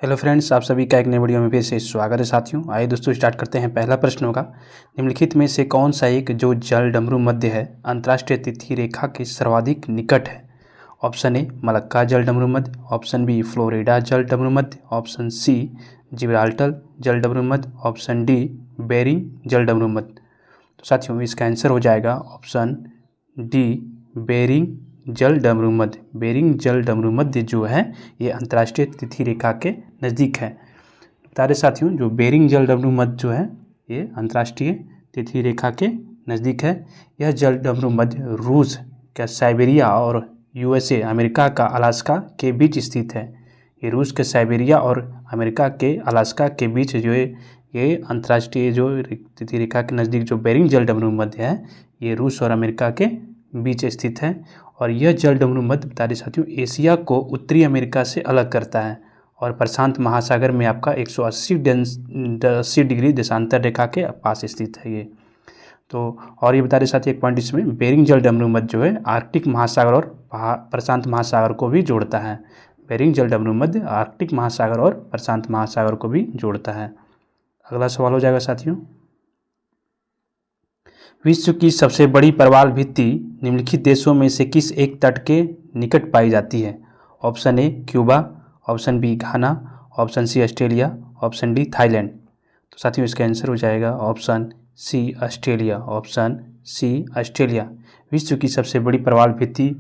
Hello friends, आप सभी का एक नई वीडियो में फिर से स्वागत है साथियों। आइए दोस्तों स्टार्ट करते हैं। पहला प्रश्न होगा, निम्नलिखित में से कौन सा एक जो जल डमरू मध्य है अंतर्राष्ट्रीय तिथि रेखा के सर्वाधिक निकट है? ऑप्शन ए मलक्का जल डमरू मध्य, ऑप्शन बी फ्लोरिडा जल डमरू मध्य, ऑप्शन सी जिब्राल्टर जल डमरू मध्य, ऑप्शन डी बेरिंग जल डमरू मध्य। तो साथियों इसका आंसर हो जाएगा ऑप्शन डी बेरिंग जल डमरू मध्य। बेरिंग जल डमरू मध्य जो है ये अंतर्राष्ट्रीय तिथि रेखा के नज़दीक है। बता रहे साथियों, जो बेरिंग जल डमरू मध्य जो है ये अंतर्राष्ट्रीय तिथि रेखा के नज़दीक है। यह जल डमरू मध्य रूस का साइबेरिया और यूएसए अमेरिका का अलास्का के बीच स्थित है। ये रूस के साइबेरिया और अमेरिका के अलास्का के बीच जो है ये अंतर्राष्ट्रीय जो तिथि रेखा के नज़दीक जो बेरिंग जल डमरू मध्य है ये रूस और अमेरिका के बीच स्थित है। और यह जल डमरू मध्य बता रहे साथियों एशिया को उत्तरी अमेरिका से अलग करता है और प्रशांत महासागर में आपका 180 डिग्री देशांतर रेखा के पास स्थित है ये। तो और ये बता रहे साथियों एक पॉइंट इसमें, बेरिंग जल डमरू मध्य जो है आर्कटिक महासागर और प्रशांत महासागर को भी जोड़ता है। बेरिंग जल डमरू मध्य आर्कटिक महासागर और प्रशांत महासागर को भी जोड़ता है। अगला सवाल हो जाएगा साथियों, विश्व की सबसे बड़ी प्रवाल भित्ति निम्नलिखित देशों में से किस एक तट के निकट पाई जाती है? Option A Cuba, option B Ghana, option C Australia, option D Thailand. तो साथियों इसका आंसर हो जाएगा option C Australia. Option C Australia विश्व की सबसे बड़ी प्रवाल भित्ति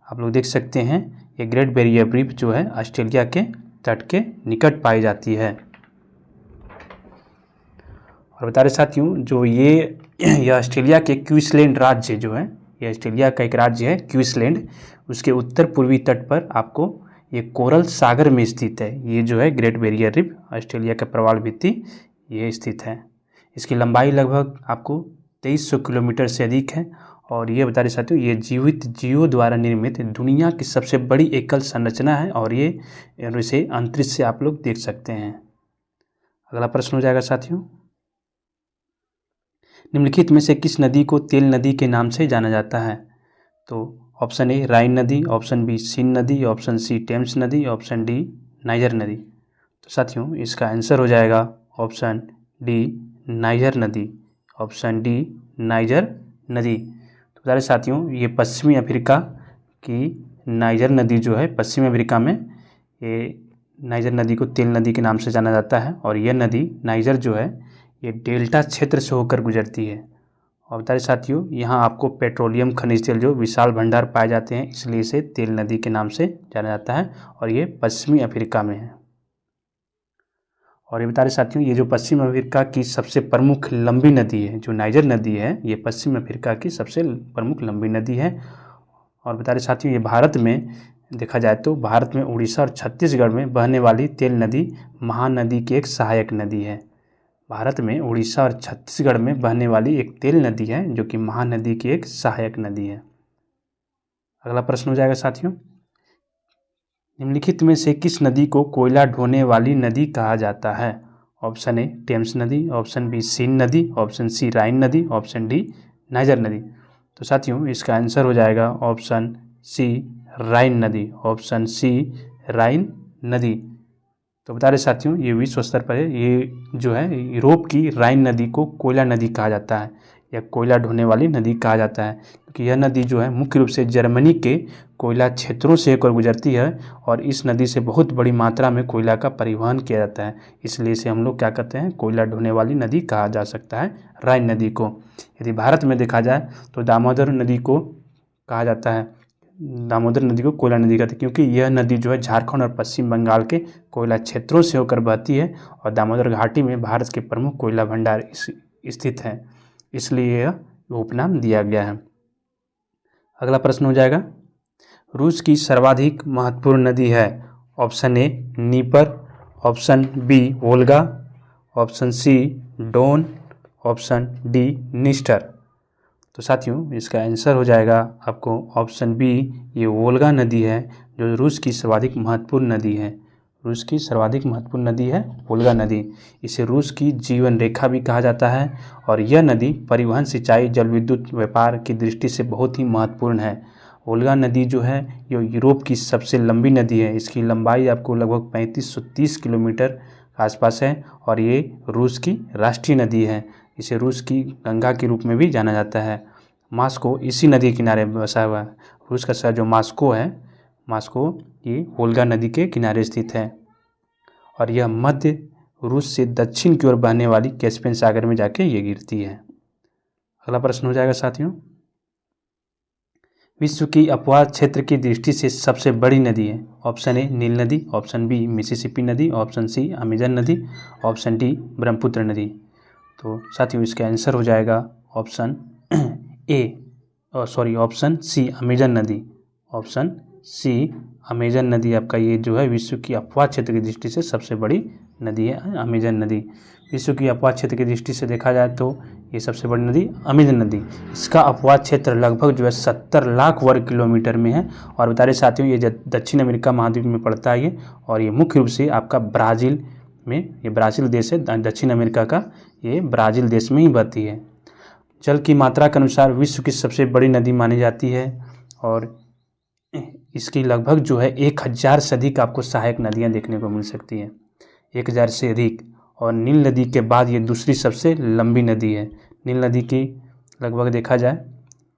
आप लोग देख सकते हैं, ये ग्रेट बैरियर रीफ जो है ऑस्ट्रेलिया के तट के निकट पाई जाती है। और बता रहे साथियों जो ये ऑस्ट्रेलिया के क्वींसलैंड राज्य जो है, ये ऑस्ट्रेलिया का एक राज्य है क्वींसलैंड, उसके उत्तर पूर्वी तट पर आपको ये कोरल सागर में स्थित है। ये जो है ग्रेट बैरियर रीफ ऑस्ट्रेलिया का प्रवाल भित्ति ये स्थित है। इसकी लंबाई लगभग आपको 2300 किलोमीटर से अधिक है। और ये बता रहे साथियों ये जीवित जीवों द्वारा निर्मित दुनिया की सबसे बड़ी एकल संरचना है और ये इसे अंतरिक्ष से आप लोग देख सकते हैं। अगला प्रश्न हो जाएगा साथियों, निम्नलिखित में से किस नदी को तेल नदी के नाम से जाना जाता है? तो ऑप्शन ए राइन नदी, ऑप्शन बी सीन नदी, ऑप्शन सी टेम्स नदी, ऑप्शन डी नाइजर नदी। तो साथियों इसका आंसर हो जाएगा ऑप्शन डी नाइजर नदी। ऑप्शन डी नाइजर नदी। तो बता रहे साथियों ये पश्चिमी अफ्रीका की नाइजर नदी जो है, पश्चिमी अफ्रीका में ये नाइजर नदी को तेल नदी के नाम से जाना जाता है। और यह नदी नाइजर जो है ये डेल्टा क्षेत्र से होकर गुजरती है। और बता रहे साथियों यहाँ आपको पेट्रोलियम खनिज तेल जो विशाल भंडार पाए जाते हैं, इसलिए इसे तेल नदी के नाम से जाना जाता है और ये पश्चिमी अफ्रीका में है। और ये बता रहे साथियों ये जो पश्चिम अफ्रीका की सबसे प्रमुख लंबी नदी है, जो नाइजर नदी है, ये पश्चिम अफ्रीका की सबसे प्रमुख लंबी नदी है। और बता रहे साथियों ये भारत में देखा जाए तो भारत में उड़ीसा और छत्तीसगढ़ में बहने वाली तेल नदी महानदी की एक सहायक नदी है। भारत में उड़ीसा और छत्तीसगढ़ में बहने वाली एक तेल नदी है जो कि महानदी की एक सहायक नदी है। अगला प्रश्न हो जाएगा साथियों, निम्नलिखित में से किस नदी को कोयला ढोने वाली नदी कहा जाता है? ऑप्शन ए टेम्स नदी, ऑप्शन बी सीन नदी, ऑप्शन सी राइन नदी, ऑप्शन डी नाइजर नदी। तो साथियों इसका आंसर हो जाएगा ऑप्शन सी राइन नदी। ऑप्शन सी राइन नदी। तो बता रहे साथियों ये विश्व स्तर पर है, ये जो है यूरोप की राइन नदी को कोयला नदी कहा जाता है या कोयला ढोने वाली नदी कहा जाता है, क्योंकि यह नदी जो है मुख्य रूप से जर्मनी के कोयला क्षेत्रों से होकर गुजरती है और इस नदी से बहुत बड़ी मात्रा में कोयला का परिवहन किया जाता है, इसलिए इसे हम लोग क्या कहते हैं कोयला ढोने वाली नदी कहा जा सकता है राइन नदी को। यदि भारत में देखा जाए तो दामोदर नदी को कहा जाता है, दामोदर नदी को कोयला नदी कहते हैं, क्योंकि यह नदी जो है झारखंड और पश्चिम बंगाल के कोयला क्षेत्रों से होकर बहती है और दामोदर घाटी में भारत के प्रमुख कोयला भंडार स्थित हैं, इसलिए यह उपनाम दिया गया है। अगला प्रश्न हो जाएगा, रूस की सर्वाधिक महत्वपूर्ण नदी है? Option A Dnieper, option B Volga, option C Don, option D Dniester. तो साथियों इसका आंसर हो जाएगा आपको ऑप्शन बी, ये वोल्गा नदी है जो रूस की सर्वाधिक महत्वपूर्ण नदी है। रूस की सर्वाधिक महत्वपूर्ण नदी है वोल्गा नदी। इसे रूस की जीवन रेखा भी कहा जाता है और यह नदी परिवहन, सिंचाई, जल विद्युत, व्यापार की दृष्टि से बहुत ही महत्वपूर्ण है। वोल्गा नदी जो है ये यूरोप की सबसे लंबी नदी है। इसकी लंबाई आपको लगभग 3530 किलोमीटर के आसपास है और ये रूस की राष्ट्रीय नदी है। इसे रूस की गंगा के रूप में भी जाना जाता है। मॉस्को इसी नदी के किनारे बसा हुआ है। रूस का शहर जो मॉस्को है, मॉस्को ये वोल्गा नदी के किनारे स्थित है और यह मध्य रूस से दक्षिण की ओर बहने वाली कैस्पियन सागर में जाके ये गिरती है। अगला प्रश्न हो जाएगा साथियों, विश्व की अपवाह क्षेत्र की दृष्टि से सबसे बड़ी नदी है। ऑप्शन ए नील नदी, ऑप्शन बी मिसिसिपी नदी, ऑप्शन सी अमेजन नदी, ऑप्शन डी ब्रह्मपुत्र नदी। तो साथियों इसका आंसर हो जाएगा ऑप्शन ऑप्शन सी अमेजन नदी। ऑप्शन सी अमेजन नदी आपका ये जो है विश्व की अपवाह क्षेत्र की दृष्टि से सबसे बड़ी नदी है अमेजन नदी। विश्व की अपवाह क्षेत्र की दृष्टि से देखा जाए तो ये सबसे बड़ी नदी अमेजन नदी। इसका अपवाह क्षेत्र लगभग जो है 70 लाख वर्ग किलोमीटर में है और बता रहे साथियों ये दक्षिण अमेरिका महाद्वीप में पड़ता है ये, और ये मुख्य रूप से आपका ब्राज़ील में, ये ब्राज़ील देश है दक्षिण अमेरिका का, ये ब्राज़ील देश में ही बहती है। जल की मात्रा के अनुसार विश्व की सबसे बड़ी नदी मानी जाती है और इसकी लगभग जो है 1000 से अधिक आपको सहायक नदियाँ देखने को मिल सकती हैं, 1000 से अधिक। और नील नदी के बाद ये दूसरी सबसे लंबी नदी है। नील नदी की लगभग देखा जाए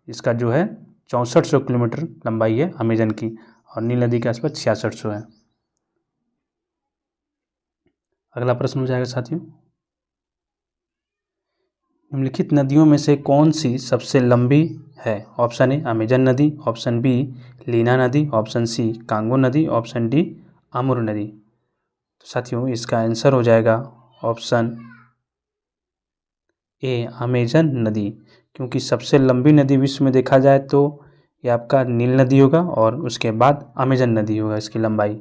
इसका जो है 6400 किलोमीटर लंबाई है अमेजन की और नील नदी के आसपास 6600 है। अगला प्रश्न हो जाएगा साथियों, निम्नलिखित नदियों में से कौन सी सबसे लंबी है। ऑप्शन ए अमेजन नदी, ऑप्शन बी लीना नदी, ऑप्शन सी कांगो नदी, ऑप्शन डी अमूर नदी। तो साथियों इसका आंसर हो जाएगा ऑप्शन ए अमेजन नदी, क्योंकि सबसे लंबी नदी विश्व में देखा जाए तो ये आपका नील नदी होगा और उसके बाद अमेजन नदी होगा इसकी लंबाई।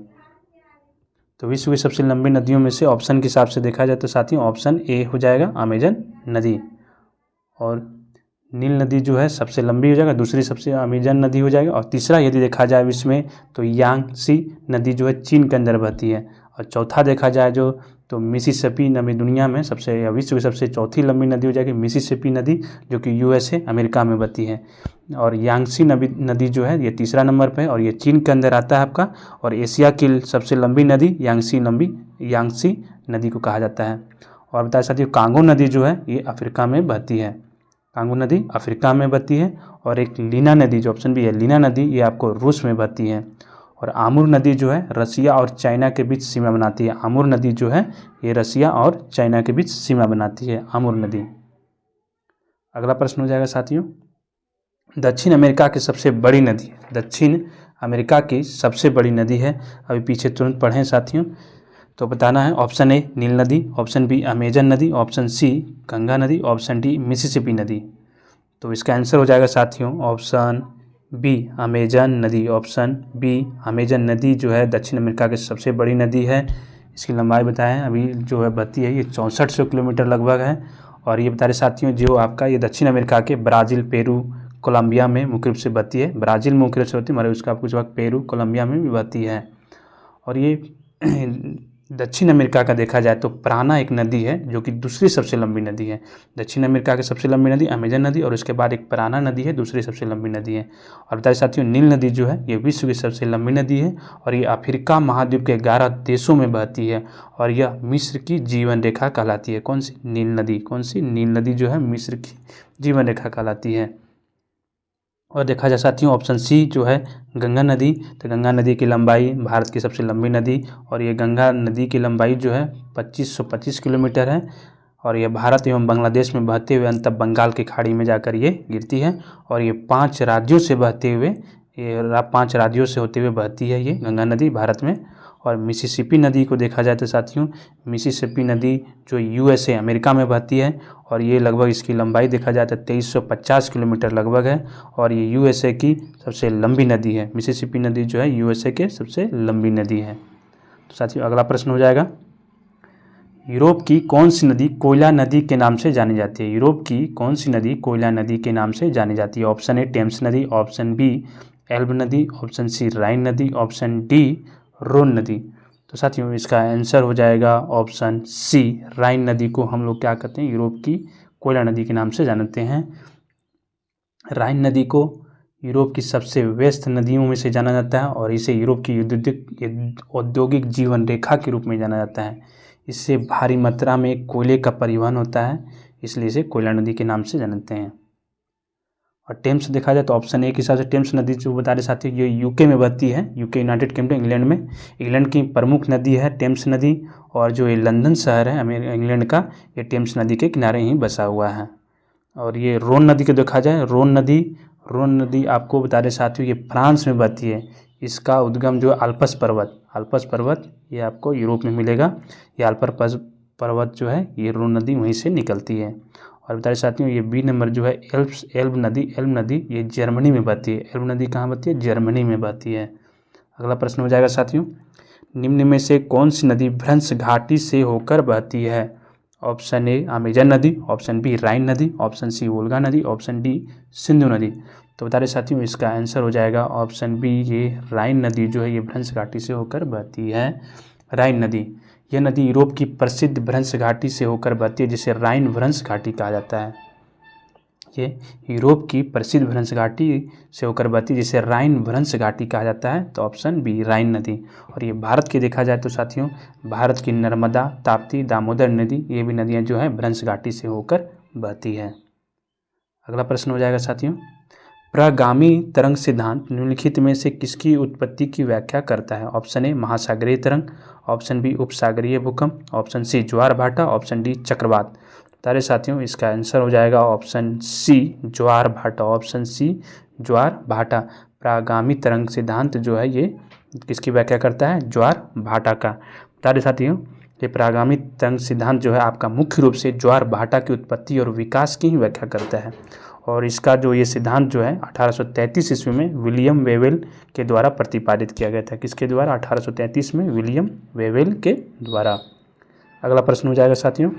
तो विश्व की सबसे लंबी नदियों में से ऑप्शन के हिसाब से देखा जाए तो साथियों ऑप्शन ए हो जाएगा अमेजन नदी। और नील नदी जो है सबसे लंबी हो जाएगा, दूसरी सबसे अमेजन नदी हो जाएगा और तीसरा यदि देखा जाए विश्व में तो यांगसी नदी जो है चीन के अंदर बहती है और चौथा देखा जाए जो तो मिसिसिपी नदी दुनिया में सबसे या विश्व की सबसे चौथी लंबी नदी हो जाएगी मिसिसिपी नदी जो कि यूएसए अमेरिका में बहती है। और यांगसी नदी जो है ये तीसरा नंबर पे है और ये चीन के अंदर आता है आपका। और एशिया की सबसे लंबी नदी यांगसी नदी को कहा जाता है। और बताया साथियों कांगो नदी जो है ये अफ्रीका में बहती है, कांगो नदी अफ्रीका में बहती है। और एक लीना नदी जो ऑप्शन बी है लीना नदी ये आपको रूस में बहती है। और आमूर नदी जो है रसिया और चाइना के बीच सीमा बनाती है। आमूर नदी जो है ये रसिया और चाइना के बीच सीमा बनाती है आमूर नदी। अगला प्रश्न हो जाएगा साथियों, दक्षिण अमेरिका की सबसे बड़ी नदी, दक्षिण अमेरिका की सबसे बड़ी नदी है, अभी पीछे तुरंत पढ़ें साथियों तो बताना है। ऑप्शन ए नील नदी, ऑप्शन बी अमेजन नदी, ऑप्शन सी गंगा नदी, ऑप्शन डी मिसिसिपी नदी। तो इसका आंसर हो जाएगा साथियों ऑप्शन बी अमेजन नदी। ऑप्शन बी अमेजन नदी जो है दक्षिण अमेरिका की सबसे बड़ी नदी है। इसकी लंबाई बताएं अभी जो है बहती है ये 6400 किलोमीटर लगभग है। और ये बता रहे साथियों जो आपका ये दक्षिण अमेरिका के ब्राज़ील, पेरू, कोलंबिया में मुख्य रूप से बहती है। ब्राज़ील में मुख्य रूप से होती है मगर उसका कुछ वक्त पेरू, कोलंबिया में भी बहती है। और ये दक्षिण अमेरिका का देखा जाए तो प्राना एक नदी है जो कि दूसरी सबसे लंबी नदी है। दक्षिण अमेरिका की सबसे लंबी नदी अमेजन नदी और उसके बाद एक प्राना नदी है दूसरी सबसे लंबी नदी है। और बताइए साथियों नील नदी जो है ये विश्व की सबसे लंबी नदी है और ये अफ्रीका महाद्वीप के 11 देशों में बहती है और यह मिस्र की जीवन रेखा कहलाती है। कौन सी? नील नदी। कौन सी? नील नदी जो है मिस्र की जीवन रेखा कहलाती है। और देखा जाए साथियों ऑप्शन सी जो है गंगा नदी, तो गंगा नदी की लंबाई भारत की सबसे लंबी नदी और ये गंगा नदी की लंबाई जो है 2525 किलोमीटर है और ये भारत एवं बांग्लादेश में बहते हुए अंत बंगाल की खाड़ी में जाकर ये गिरती है। और ये 5 राज्यों से बहते हुए 5 राज्यों से होते हुए बहती है ये गंगा नदी भारत में। और मिसिसिपी नदी को देखा जाए तो साथियों मिसिसिपी नदी जो यूएसए अमेरिका में बहती है और ये लगभग इसकी लंबाई देखा जाए तो 2350 किलोमीटर लगभग है और ये यूएसए की सबसे लंबी नदी है। मिसिसिपी नदी जो है यूएसए के सबसे लंबी नदी है। तो साथियों अगला प्रश्न हो जाएगा, यूरोप की कौन सी नदी कोयला नदी के नाम से जानी जाती है? यूरोप की कौन सी नदी कोयला नदी के नाम से जानी जाती है? ऑप्शन ए टेम्स नदी, ऑप्शन बी एल्ब नदी, ऑप्शन सी राइन नदी, ऑप्शन डी रोन नदी। तो साथियों इसका आंसर हो जाएगा ऑप्शन सी राइन नदी को हम लोग क्या कहते हैं यूरोप की कोयला नदी के नाम से जानते हैं। राइन नदी को यूरोप की सबसे व्यस्त नदियों में से जाना जाता है और इसे यूरोप की औद्योगिक जीवन रेखा के रूप में जाना जाता है। इससे भारी मात्रा में कोयले का परिवहन होता है, इसलिए इसे कोयला नदी के नाम से जानते हैं। और टेम्स देखा जाए तो ऑप्शन ए के हिसाब से टेम्स नदी जो बता रहे साथी ये यूके में बहती है, यूके यूनाइटेड किंगडम इंग्लैंड में। इंग्लैंड की प्रमुख नदी है टेम्स नदी, और जो ये लंदन शहर है इंग्लैंड का, ये टेम्स नदी के किनारे ही बसा हुआ है। और ये रोन नदी को देखा जाए, रोन नदी आपको बता रहे साथियों ये फ्रांस में बहती है। इसका उद्गम जो आल्प्स पर्वत ये आपको यूरोप में मिलेगा। ये आल्प्स पर्वत जो है ये रोन नदी वहीं से निकलती है। और बता रहे साथियों ये बी नंबर जो है एल्ब नदी ये जर्मनी में बहती है। एल्ब नदी कहाँ बहती है? जर्मनी में बहती है। अगला प्रश्न हो जाएगा साथियों, निम्न में से कौन सी नदी भ्रंश घाटी से होकर बहती है? ऑप्शन ए अमेजन नदी, ऑप्शन बी राइन नदी, ऑप्शन सी वोल्गा नदी, ऑप्शन डी सिंधु नदी। तो बता रहे साथियों इसका आंसर हो जाएगा ऑप्शन बी, ये राइन नदी जो है ये भ्रंश घाटी से होकर बहती है। राइन नदी, यह नदी यूरोप की प्रसिद्ध भ्रंश घाटी से होकर बहती है, जिसे राइन भ्रंश घाटी कहा जाता है। ये यूरोप की प्रसिद्ध भ्रंश घाटी से होकर बहती है, जिसे राइन भ्रंश घाटी कहा जाता है। तो ऑप्शन बी राइन नदी। और ये भारत की देखा जाए तो साथियों भारत की नर्मदा, ताप्ती, दामोदर नदी ये भी नदियाँ जो हैं भ्रंश घाटी से होकर बहती है। अगला प्रश्न हो जाएगा साथियों, प्रगामी तरंग सिद्धांत निम्नलिखित में से किसकी उत्पत्ति की व्याख्या करता है? ऑप्शन ए महासागरीय तरंग, ऑप्शन बी उपसागरीय भूकंप, ऑप्शन सी ज्वार भाटा, ऑप्शन डी चक्रवात। तारे साथियों इसका आंसर हो जाएगा ऑप्शन सी ज्वार भाटा। ऑप्शन सी ज्वार भाटा। प्रागामी तरंग सिद्धांत जो है ये किसकी व्याख्या करता है? ज्वार भाटा का। तारे साथियों ये प्रागामी तरंग सिद्धांत जो है आपका मुख्य रूप से ज्वार भाटा की उत्पत्ति और विकास की ही व्याख्या करता है। और इसका जो ये सिद्धांत जो है 1833 ईस्वी में विलियम वेवेल के द्वारा प्रतिपादित किया गया था। किसके द्वारा? 1833 में विलियम वेवेल के द्वारा। अगला प्रश्न हो जाएगा साथियों,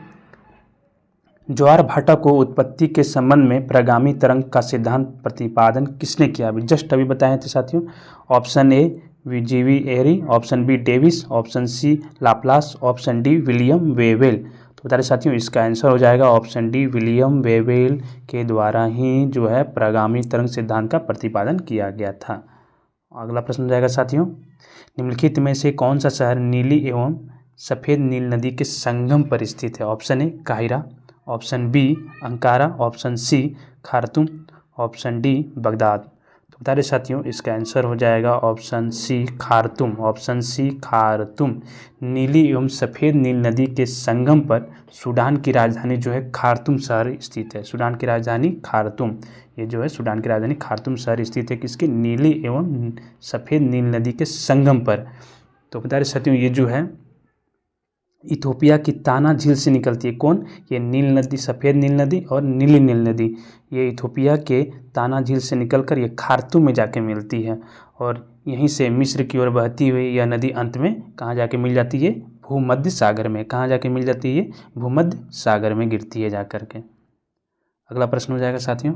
ज्वार भाटा को उत्पत्ति के संबंध में प्रगामी तरंग का सिद्धांत प्रतिपादन किसने किया? अभी बताए थे साथियों। Option A G V Airy, option B Davis, option C Laplace, option D William Whewell. तो बता रहे साथियों इसका आंसर हो जाएगा ऑप्शन डी विलियम वेवेल के द्वारा ही जो है प्रगामी तरंग सिद्धांत का प्रतिपादन किया गया था। अगला प्रश्न हो जाएगा साथियों, निम्नलिखित में से कौन सा शहर नीली एवं सफ़ेद नील नदी के संगम पर स्थित है? ऑप्शन ए काहिरा, option B Ankara, option C Khartoum, option D Baghdad. तो बता रहे साथियों इसका आंसर हो जाएगा option C Khartoum. Option C Khartoum. नीली एवं सफ़ेद नील नदी के संगम पर सूडान की राजधानी जो है खार्तूम शहर स्थित है। सूडान की राजधानी खार्तूम, ये जो है सूडान की राजधानी खार्तूम शहर स्थित है। किसकी? नीली एवं सफ़ेद नील नदी के संगम पर। तो बता रहे साथियों ये जो है इथोपिया की ताना झील से निकलती है। कौन? ये नील नदी, सफ़ेद नील नदी और नीली नील नदी, ये इथोपिया के ताना झील से निकलकर ये खार्तूम में जाके मिलती है। और यहीं से मिस्र की ओर बहती हुई यह नदी अंत में कहाँ जाके मिल जाती है? भूमध्य सागर में। कहाँ जाके मिल जाती है? भूमध्य सागर में गिरती है जाकर के। अगला प्रश्न हो जाएगा साथियों,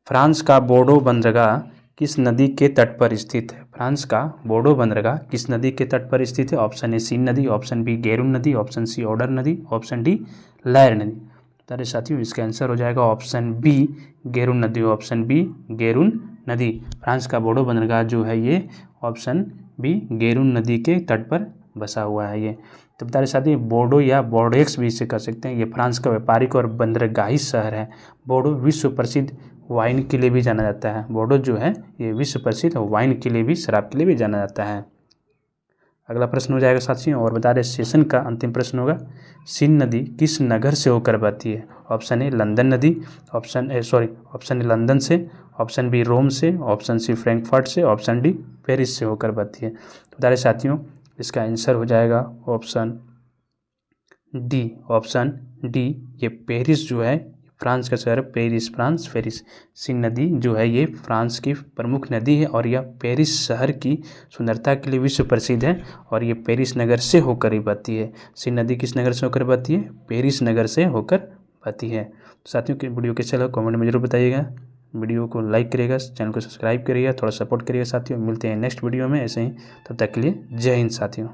फ्रांस का बोर्डो बंदरगाह किस नदी के तट पर स्थित है? फ्रांस का बोर्डो बंदरगाह किस नदी के तट पर स्थित है? ऑप्शन ए सीन नदी, ऑप्शन बी गेरून नदी, ऑप्शन सी ओडर नदी, ऑप्शन डी लायर नदी। तारे साथियों इसका आंसर हो जाएगा ऑप्शन बी गेरून नदी। ऑप्शन बी गेरून नदी। फ्रांस का बोर्डो बंदरगाह जो है ये ऑप्शन बी गेरून नदी के तट पर बसा हुआ है ये। तो बता रहे साथी बोर्डो या बोर्डेक्स भी इसे कर सकते हैं। ये फ्रांस का व्यापारिक और बंदरगाही शहर है। बोर्डो विश्व प्रसिद्ध वाइन के लिए भी जाना जाता है। बोर्डो जो है ये विश्व प्रसिद्ध वाइन के लिए भी, शराब के लिए भी जाना जाता है। अगला प्रश्न हो जाएगा साथियों, और बता रहे सेशन का अंतिम प्रश्न होगा, सीन नदी किस नगर से होकर बहती है? ऑप्शन ए लंदन नदी, ऑप्शन ए लंदन से, ऑप्शन बी रोम से, ऑप्शन सी फ्रैंकफर्ट से, ऑप्शन डी पेरिस से होकर बहती है। तो बता रहे साथियों इसका आंसर हो जाएगा ऑप्शन डी। ऑप्शन डी ये पेरिस जो है फ्रांस का शहर पेरिस, पेरिस। सीन नदी जो है ये फ्रांस की प्रमुख नदी है और यह पेरिस शहर की सुंदरता के लिए विश्व प्रसिद्ध है और ये पेरिस नगर से होकर ही बहती है। सीन नदी किस नगर से होकर बहती है? पेरिस नगर से होकर बहती है। तो साथियों की वीडियो कैसा लगा कमेंट में जरूर बताइएगा। वीडियो को लाइक करिएगा, चैनल को सब्सक्राइब करिएगा, थोड़ा सपोर्ट करिएगा साथियों। मिलते हैं नेक्स्ट वीडियो में ऐसे ही, तब तक के लिए जय हिंद साथियों।